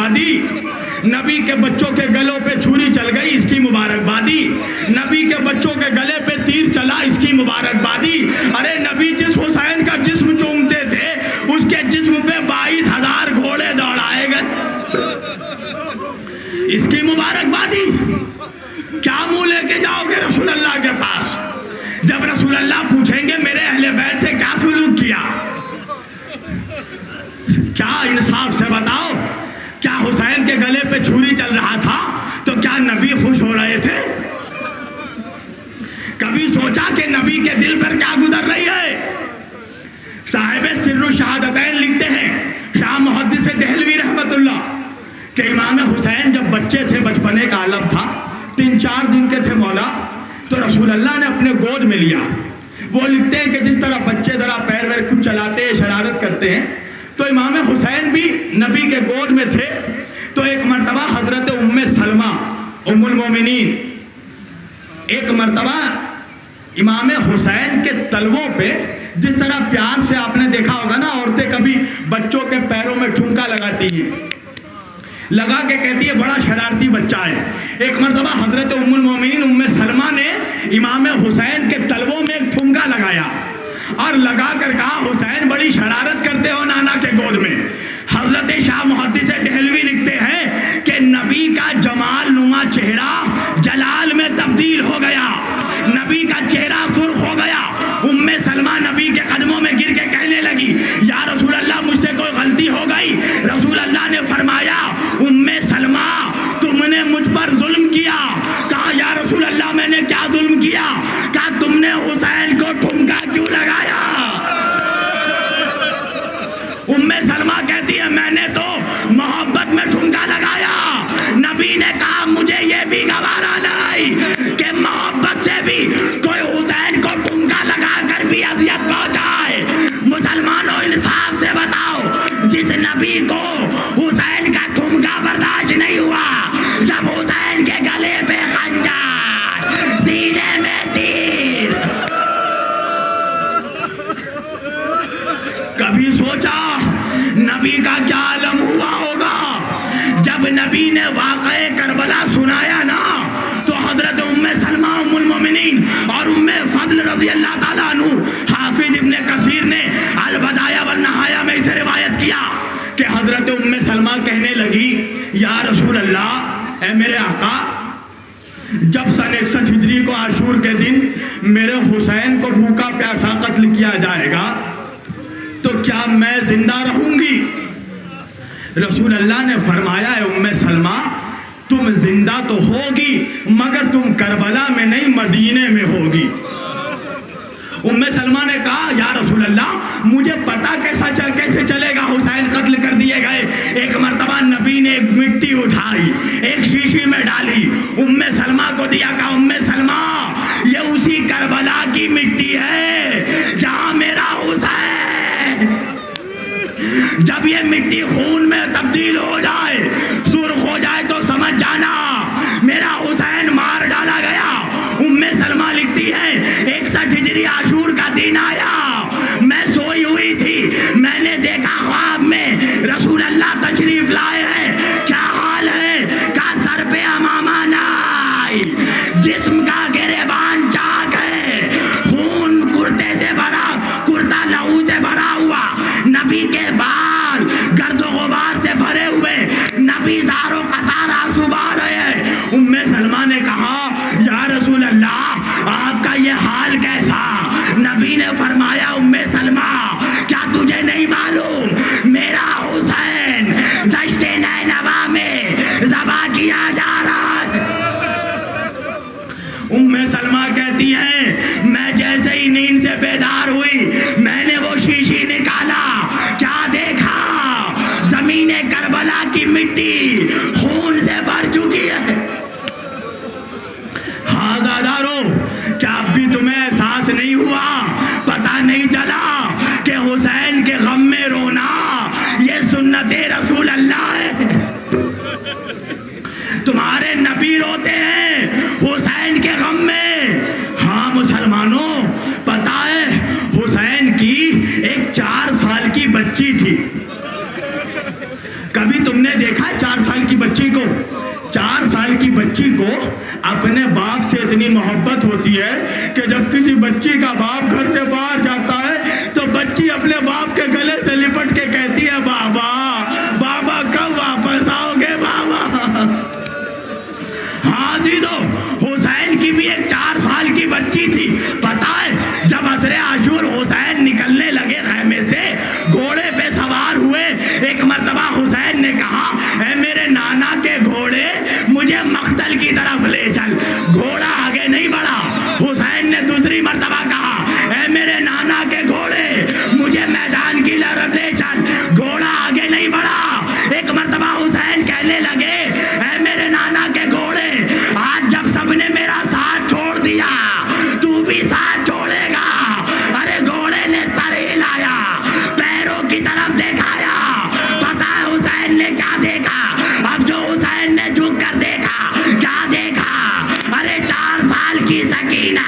मुबारकबादी। नबी के बच्चों के गलों पे छुरी चल गई, इसकी मुबारकबादी। नबी के बच्चों के गले पे तीर चला, इसकी मुबारकबादी। अरे नबी जिस हुसैन का जिस्म चूमते थे उसके जिस्म पे 22,000 घोड़े दौड़ाए गए, इसकी मुबारकबादी। क्या मुंह लेके जाओगे रसूल अल्लाह के पास जब रसूल अल्लाह पूछेंगे मेरे अहले बैत से क्या सुलूक किया? क्या इंसाफ से बताओ, क्या हुसैन के गले पे छुरी चल रहा था तो क्या नबी खुश हो रहे थे? कभी सोचा कि नबी के दिल पर क्या गुजर रही है? साहिब सिर्रुल शहादतैन लिखते हैं, शाह मुहद्दिस देहलवी रहमतुल्लाह, कि इमाम हुसैन जब बच्चे थे, बचपने का आलम था, 3-4 दिन के थे मौला, तो रसूल अल्लाह ने अपने गोद में लिया। वो लिखते हैं कि जिस तरह बच्चे जरा पैर वैर कुछ चलाते हैं, शरारत करते हैं, तो इमाम हुसैन भी नबी के गोद में थे। तो एक मर्तबा हजरत उम्मे सलमा उम्मुल मोमिनीन एक मर्तबा इमाम हुसैन के तलवों पे, जिस तरह प्यार से आपने देखा होगा ना औरतें कभी बच्चों के पैरों में ठुमका लगाती हैं, लगा के कहती है बड़ा शरारती बच्चा है। एक मर्तबा हजरत उम्मुल मोमिनीन उम्मे सलमा ने इमाम हुसैन के तलवों में एक ठुमका लगाया और लगा कर कहा, हुसैन बड़ी शरारत करते हो नाना के गोद में। हजरत शाह मुहद्दिस देहलवी लिखते हैं कि नबी का जमाल नुमा चेहरा जलाल में तब्दील हो गया, नबी का चेहरा सुर्ख हो गया। उम्मे सलमा नबी के कदमों में गिर के कहने लगी, या रसूल अल्लाह मुझसे कोई गलती हो गई? रसूल अल्लाह ने फरमाया, उम्मे सलमा तुमने मुझ पर जुल्म किया। कहा, या रसूल अल्लाह मैंने क्या जुल्म किया? कहा, तुमने हुसैन को ठुमका क्यों लगाया? उम्मे सलमा कहती है, मैंने तो मोहब्बत में ठुमका लगाया। नबी ने कहा, मुझे ये भी गवारा नहीं कि मोहब्बत से भी कोई हुसैन को ठुमका लगा कर भी अजियत पहुंचाए। मुसलमानों इंसाफ से बताओ, जिस नबी को हुसैन का ठुमका बर्दाश्त नहीं हुआ, जब हुसैन के गले पे खंजर, सीने में तीर, कभी सोचा नबी का क्या आलम हुआ होगा? जब नबी ने वाक़े करबला सुनाया ना, तो हजरत उम्मे सलमा उम्मुल मोमिनीन और उम्मे फजल रज़ी अल्लाह ताला अन्हु, हाफिज इब्ने कसीर ने अल बदाया वल नहाया में इसे रिवायत किया कि हजरत उम्मे सलमा कहने लगी, या रसूल अल्लाह, ए मेरे आका, जब सन 61 हिजरी को आशूर के दिन मेरे हुसैन को भूखा प्यासा कत्ल किया जाएगा तो क्या मैं जिंदा रहूंगी? रसूल अल्लाह ने फरमाया, है उम्मे सलमा, तुम जिंदा तो होगी मगर तुम करबला में नहीं, मदीने में होगी। उम्मे सलमा ने कहा, या रसूल अल्लाह मुझे पता कैसे चलेगा हुसैन कत्ल कर दिए गए? एक मर्तबा नबी ने एक मिट्टी उठाई, एक शीशी में डाली, उम्मे सलमा को दिया। कहा, उम्मे सलमा, ये उसी करबला की मिट्टी है जहां मेरा हुसैन, जब ये मिट्टी खून में तब्दील हो जाए, सुर्ख हो जाए, तो समझ जाना मेरा हुसैन मार डाला गया। उम्मे सलमा लिखती है, 61 हिजरी आशूर का दिन आया, मैं सोई हुई थी, मैंने देखा ख्वाब में रसूल अल्लाह तशरीफ लाए हैं। क्या हाल है? का सर पे अमामा नाई, जिस्म का गिरेबान चाक है, खून कुर्ते से भरा, कुर्ता लहू से भरा हुआ, नबी के बाल गर्दो गुबार से भरे हुए, नबी ज़ारो कतार आंसू बहा रहे हैं। उम्मे सलमा ने कहा, या रसूल अल्लाह आपका ये हाल कैसा? नबी ने फरमाया, उम्मे सलमा क्या तुझे नहीं मालूम मेरा हुसैन दश्ते नैनवा में ज़बा किया जा रहा है? उम्मे सलमा कहती है, मैं जैसे ही नींद से बेदार हुई, मैंने वो शीशी निकाला, क्या देखा? जमीने करबला की मिट्टी खून से भर चुकी है। हाँ ज़ादारो, क्या अब भी तुम्हें एहसास नहीं हुआ, पता नहीं चला कि हुसैन के गम में रोना ये सुन्नते रसूल अल्लाह है? तुम्हारे नबी रोते हैं हुसैन के गम में। हाँ मुसलमानों, पता है हुसैन की एक 4 साल की बच्ची थी। कभी तुमने देखा 4 को अपने बाप से इतनी मोहब्बत होती है कि जब किसी बच्ची का बाप घर से बाहर जाता है तो बच्ची अपने बाप के गले से लिपट के कहती है, बाबा बाबा कब वापस आओगे बाबा। हाँ जी, तो हुसैन की भी एक 4 साल की बच्ची थी। पता है जब असरे आशूर हुसैन निकलने लगे खैमे से, घोड़े पे सवार हुए, एक मर्तबा हुसैन ने कहा, ऐ मेरे नाना के घोड़े मुझे मख्तल की तरफ ले चल। घोड़ा आगे नहीं बढ़ा। हुसैन ने दूसरी मर्तबा कहा, ऐ मेरे नाना के घोड़े मुझे मैदान की तरफ ले चल। घोड़ा आगे नहीं बढ़ा। एक मर्तबा हुसैन कहने लगे, ऐ मेरे नाना के घोड़े, आज जब सबने मेरा साथ छोड़ दिया तू भी साथ छोड़ेगा। अरे घोड़े ने सर हिलाया, पैरों की तरफ दिखाया। पता है हुसैन ने क्या देखा? अब जो हुसैन ने झुक कर देखा, क्या देखा? अरे 4 साल की सकीना।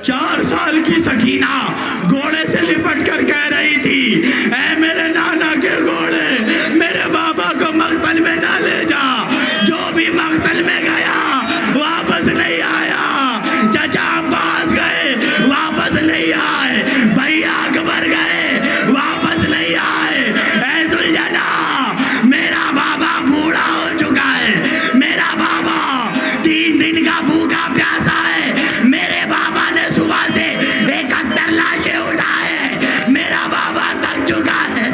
4 साल की सकीना घोड़े से लिपट कर कह रही थी, ऐ मेरे नाना के घोड़े मेरे बाबा को मख्तल में ना ले जा। जो भी मख्तल में गया वापस नहीं आया। चाचा अब्बास गए वापस नहीं आए, भैया अकबर गए वापस नहीं आए। ऐ सुलझना, मेरा बाबा बूढ़ा हो चुका है। मेरा बाबा 3 दिन का भूखा प्यासा है। मेरे बाबा ने सुबह से 71 लाशें उठाए। मेरा बाबा थक चुका है।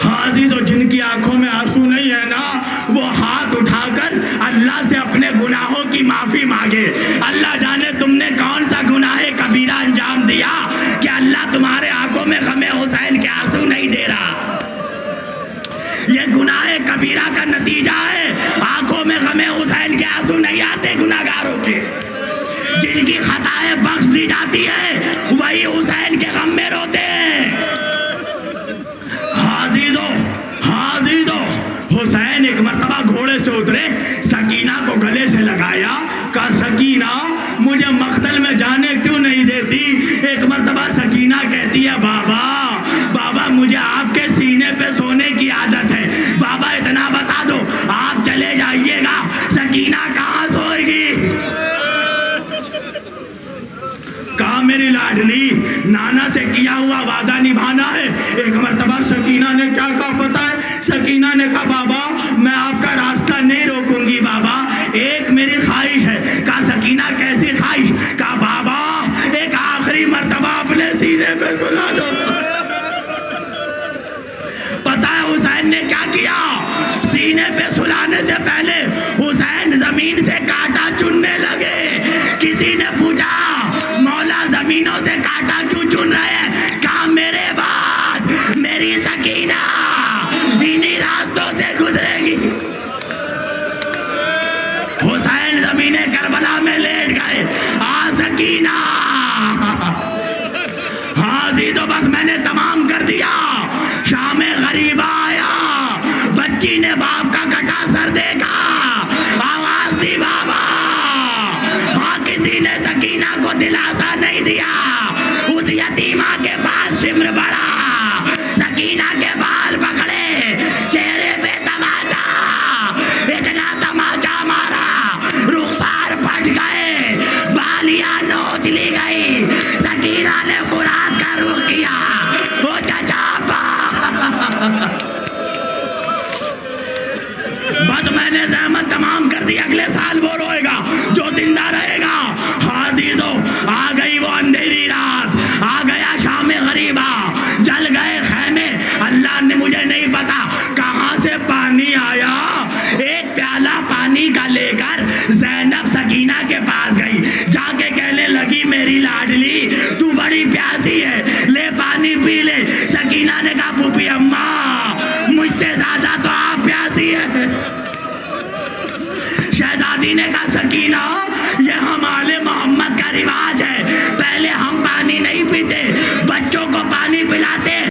हाजी तो जिनकी आंखों में आंसू नहीं है ना, वो हाथ उठाकर अल्लाह से अपने गुनाहों की माफी मांगे। अल्लाह जाने तुमने कौन सा गुनाह कबीरा अंजाम दिया कि अल्लाह तुम्हारे आंखों में गमे हुसैन के आंसू नहीं दे रहा। ये गुनाह कबीरा का नतीजा है। आंखों में गमे हुसैन के आंसू नहीं आते गुनाहगारों के। जिनकी खताएं बख्श दी जाती है वही हुसैन के गम में रोते हैं। हाजी दो हुसैन एक मर्तबा घोड़े से उतरे, सकीना को गले से लगाया, कहा, सकीना मुझे मख्तल में जाने क्यों नहीं देती? एक मर्तबा सकीना कहती है, बाबा बाबा मुझे आपके सीने पे सोने की आदत है। बाबा इतना बता दो, आप चले जाइएगा, सकीना कहाँ सोएगी? कहा, मेरी लाडली नाना से किया हुआ वादा निभाना है। एक मर्तबा सकीना ने क्या कहा पता है? सकीना ने कहा, बाबा मैं आपका रास्ता नहीं रोकूंगी बाबा, एक मेरी ख्वाहिश है। कहा, सकीना कैसी ख्वाहिश? कहा, बाबा एक आखिरी मर्तबा अपने सीने पे सुला दो। पता है हुसैन ने क्या किया? सीने पे सुलाने से पहले हुसैन जमीन से कांटा चुनने लगे। किसी ने पूछा, मौला जमीनों से कांटा क्यों चुन रहे हैं? कहा, मेरे बाद मेरी सकीना इन्हीं रास्तों से गुजरेगी। हुसैन जमीने करबला में लेट गए। आ सकीना। हाँ जी, तो बस मैंने तमाम कर दिया। शामे गरीबा आया, बच्ची ने बाप का कटा सर देखा, आवाज दी बाबा। हाँ, किसी ने सकीना को दिलासा नहीं दिया। उस यतीमा के पास सिमर बढ़ा, सकीना के बाल पकड़े, चेहरे पे तमाचा, इतना तमाचा मारा रुखसार फट गए, बालियां नोच ली गई। सकीना ने फुरात का रुख किया। ओ चाचा बस मैंने ज़हमत तमाम कर दी, अगले साल वो रोएगा जो जिंदा रहेगा। हादी दो आ गई वो अंधेरी रात, आ गया शामे गरीबा, जल गए खैमे। अल्लाह ने, मुझे नहीं पता कहाँ से पानी आया, एक प्याला पानी का लेकर ज़ैनब सकीना के पास गई। जाके कहने लगी, मेरी लाडली तू बड़ी प्यासी है, ले पानी पी ले।